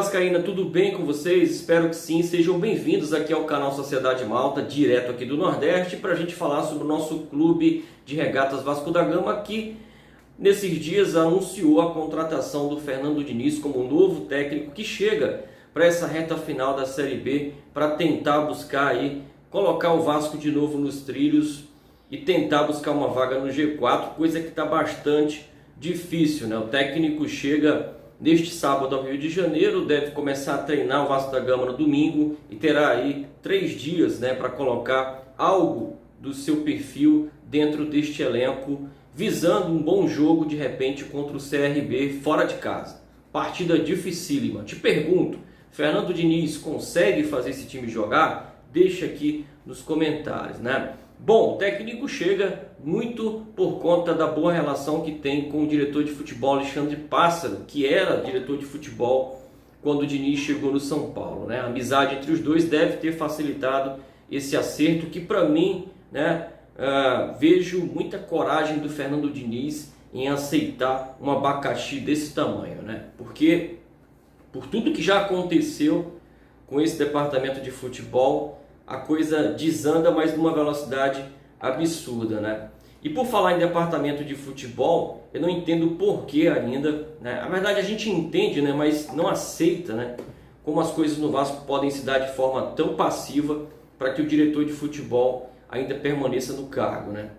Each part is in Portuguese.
Vascaína, tudo bem com vocês? Espero que sim, sejam bem-vindos aqui ao canal Sociedade Malta, direto aqui do Nordeste, para a gente falar sobre o nosso clube de regatas Vasco da Gama, que nesses dias anunciou a contratação do Fernando Diniz como novo técnico que chega para essa reta final da Série B, para tentar buscar aí, colocar o Vasco de novo nos trilhos e tentar buscar uma vaga no G4, coisa que está bastante difícil, né? O técnico chega neste sábado ao Rio de Janeiro, deve começar a treinar o Vasco da Gama no domingo e terá aí 3 dias, né, para colocar algo do seu perfil dentro deste elenco, visando um bom jogo de repente contra o CRB fora de casa. Partida dificílima. Te pergunto, Fernando Diniz consegue fazer esse time jogar? Deixa aqui nos comentários, né? Bom, o técnico chega muito por conta da boa relação que tem com o diretor de futebol Alexandre Pássaro, que era diretor de futebol quando o Diniz chegou no São Paulo, né? A amizade entre os dois deve ter facilitado esse acerto que, para mim, né, vejo muita coragem do Fernando Diniz em aceitar um abacaxi desse tamanho, né? Porque por tudo que já aconteceu com esse departamento de futebol, a coisa desanda, mas numa velocidade absurda, né? E por falar em departamento de futebol, eu não entendo por que ainda, né? Na verdade a gente entende, né? Mas não aceita, né? Como as coisas no Vasco podem se dar de forma tão passiva para que o diretor de futebol ainda permaneça no cargo, né?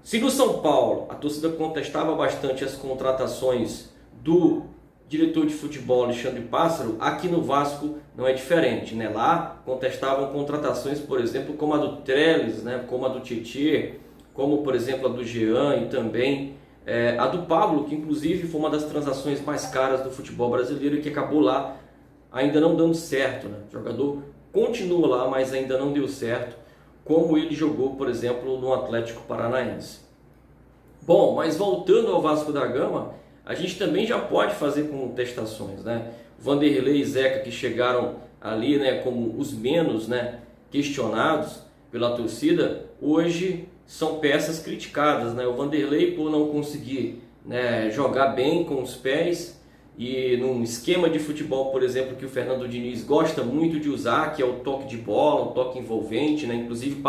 Se no São Paulo a torcida contestava bastante as contratações do diretor de futebol Alexandre Pássaro, aqui no Vasco não é diferente, né? Lá contestavam contratações, por exemplo, como a do Trellis, né? Como a do Tietê, como por exemplo a do Jean e também a do Pablo, que inclusive foi uma das transações mais caras do futebol brasileiro e que acabou lá ainda não dando certo, né? O jogador continua lá, mas ainda não deu certo, como ele jogou, por exemplo, no Atlético Paranaense. Bom, mas voltando ao Vasco da Gama, a gente também já pode fazer contestações, né? Vanderlei e Zeca, que chegaram ali, né, como os menos, né, questionados pela torcida, hoje são peças criticadas, né? O Vanderlei por não conseguir, né, jogar bem com os pés e num esquema de futebol, por exemplo, que o Fernando Diniz gosta muito de usar, que é o toque de bola, o toque envolvente, né? Inclusive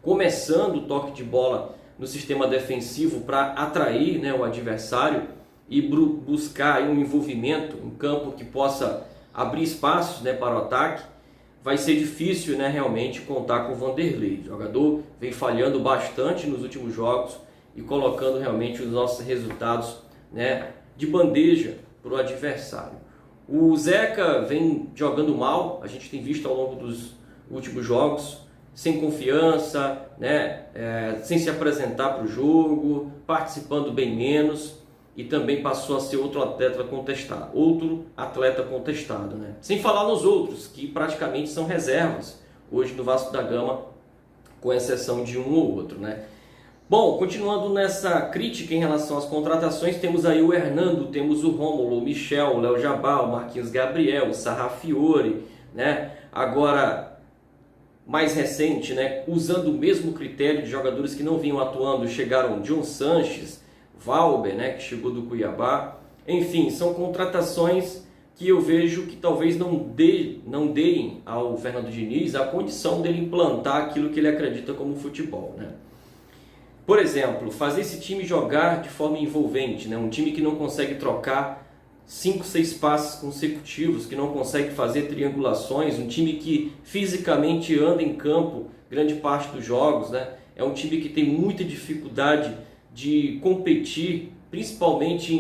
começando o toque de bola no sistema defensivo para atrair, né, o adversário e buscar um envolvimento em campo que possa abrir espaços, né, para o ataque. Vai ser difícil, né, realmente contar com o Vanderlei. O jogador vem falhando bastante nos últimos jogos e colocando realmente os nossos resultados, né, de bandeja para o adversário. O Zeca vem jogando mal, a gente tem visto ao longo dos últimos jogos, sem confiança, né? Sem se apresentar para o jogo, participando bem menos, e também passou a ser outro atleta contestado, né? Sem falar nos outros, que praticamente são reservas hoje do Vasco da Gama, com exceção de um ou outro, né? Bom, continuando nessa crítica em relação às contratações, temos aí o Hernando, temos o Rômulo, o Michel, o Léo Jabal, o Marquinhos Gabriel, o Sarrafiore, né? Agora, mais recente, né, usando o mesmo critério de jogadores que não vinham atuando, chegaram John Sanches, Valber, né, que chegou do Cuiabá. Enfim, são contratações que eu vejo que talvez não deem ao Fernando Diniz a condição dele implantar aquilo que ele acredita como futebol, né? Por exemplo, fazer esse time jogar de forma envolvente, né? Um time que não consegue trocar 5, 6 passes consecutivos, que não consegue fazer triangulações, um time que fisicamente anda em campo grande parte dos jogos, né? É um time que tem muita dificuldade de competir, principalmente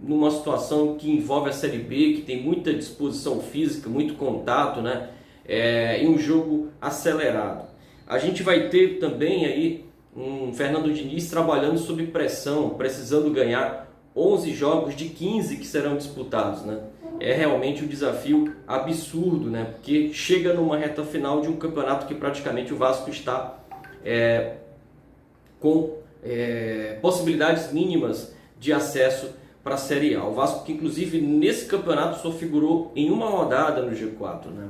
numa situação que envolve a Série B, que tem muita disposição física, muito contato, né? Em um jogo acelerado. A gente vai ter também aí um Fernando Diniz trabalhando sob pressão, precisando ganhar 11 jogos de 15 que serão disputados, né? É realmente um desafio absurdo, né? Porque chega numa reta final de um campeonato que praticamente o Vasco está com possibilidades mínimas de acesso para a Série A. O Vasco que inclusive nesse campeonato só figurou em uma rodada no G4, né?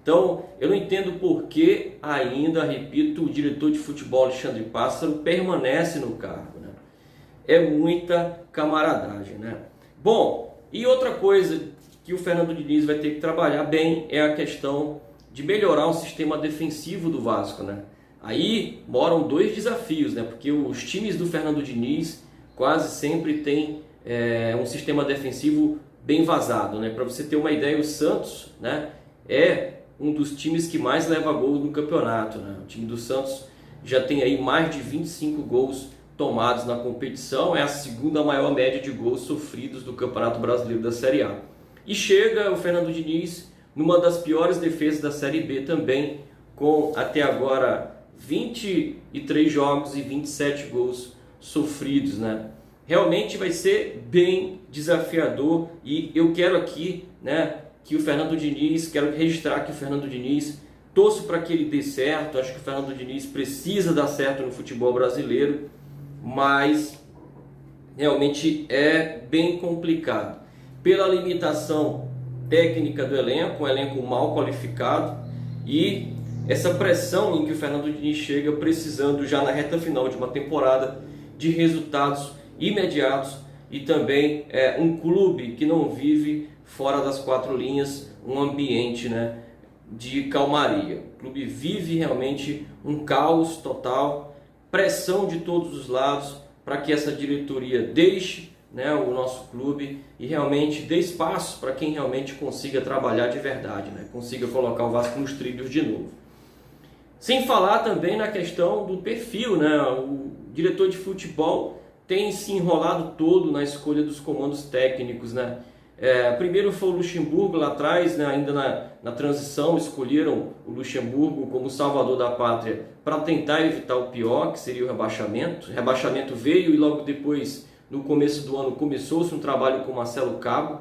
Então eu não entendo por que ainda, repito, o diretor de futebol Alexandre Pássaro permanece no cargo, né? É muita camaradagem, né? Bom, e outra coisa que que o Fernando Diniz vai ter que trabalhar bem é a questão de melhorar o sistema defensivo do Vasco, né? Aí moram dois desafios, né? Porque os times do Fernando Diniz quase sempre têm um sistema defensivo bem vazado, né? Para você ter uma ideia, o Santos, né, é um dos times que mais leva gols no campeonato, né? O time do Santos já tem aí mais de 25 gols tomados na competição, é a segunda maior média de gols sofridos do Campeonato Brasileiro da Série A. E chega o Fernando Diniz numa das piores defesas da Série B também, com até agora 23 jogos e 27 gols sofridos, né? Realmente vai ser bem desafiador e eu quero aqui, né, que o Fernando Diniz, quero registrar que o Fernando Diniz, torço para que ele dê certo, acho que o Fernando Diniz precisa dar certo no futebol brasileiro, mas realmente é bem complicado. Pela limitação técnica do elenco, um elenco mal qualificado e essa pressão em que o Fernando Diniz chega precisando já na reta final de uma temporada de resultados imediatos e também um clube que não vive fora das quatro linhas, um ambiente, né, de calmaria. O clube vive realmente um caos total, pressão de todos os lados para que essa diretoria deixe, né, o nosso clube e realmente dê espaço para quem realmente consiga trabalhar de verdade, né, consiga colocar o Vasco nos trilhos de novo. Sem falar também na questão do perfil, né, o diretor de futebol tem se enrolado todo na escolha dos comandos técnicos, né? Primeiro foi o Luxemburgo lá atrás, né? Ainda na transição escolheram o Luxemburgo como salvador da pátria para tentar evitar o pior, que seria o rebaixamento. O rebaixamento veio e logo depois, no começo do ano, começou-se um trabalho com Marcelo Cabo,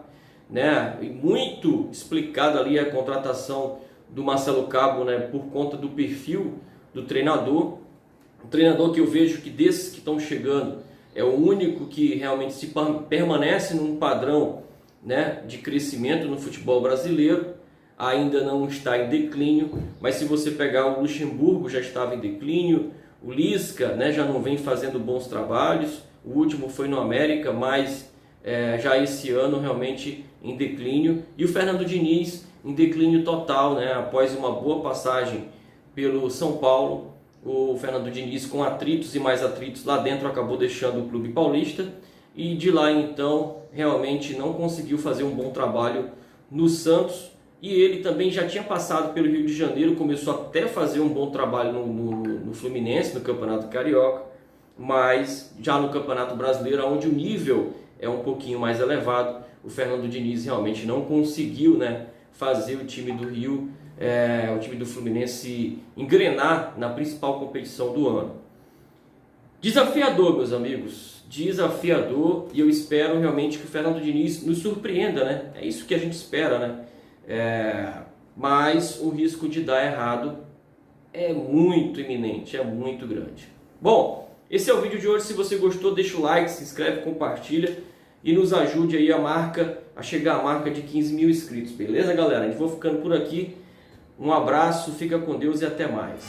né? E muito explicada ali a contratação do Marcelo Cabo, né? Por conta do perfil do treinador. O treinador que eu vejo que desses que estão chegando é o único que realmente se permanece num padrão, né, de crescimento no futebol brasileiro, ainda não está em declínio, mas se você pegar o Luxemburgo já estava em declínio, o Lisca, né, já não vem fazendo bons trabalhos, o último foi no América, mas já esse ano realmente em declínio, e o Fernando Diniz em declínio total, né, após uma boa passagem pelo São Paulo. O Fernando Diniz, com atritos e mais atritos lá dentro, acabou deixando o clube paulista e de lá então realmente não conseguiu fazer um bom trabalho no Santos. E ele também já tinha passado pelo Rio de Janeiro, começou até a fazer um bom trabalho no Fluminense, no Campeonato Carioca, mas já no Campeonato Brasileiro, onde o nível é um pouquinho mais elevado, o Fernando Diniz realmente não conseguiu, né, fazer o time do Rio, o time do Fluminense engrenar na principal competição do ano. Desafiador, meus amigos, desafiador, e eu espero realmente que o Fernando Diniz nos surpreenda, né? É isso que a gente espera, né? Mas o risco de dar errado é muito iminente, é muito grande. Bom, esse é o vídeo de hoje. Se você gostou, deixa o like, se inscreve, compartilha e nos ajude aí a chegar à marca de 15 mil inscritos, beleza, galera? A gente vai ficando por aqui. Um abraço, fica com Deus e até mais.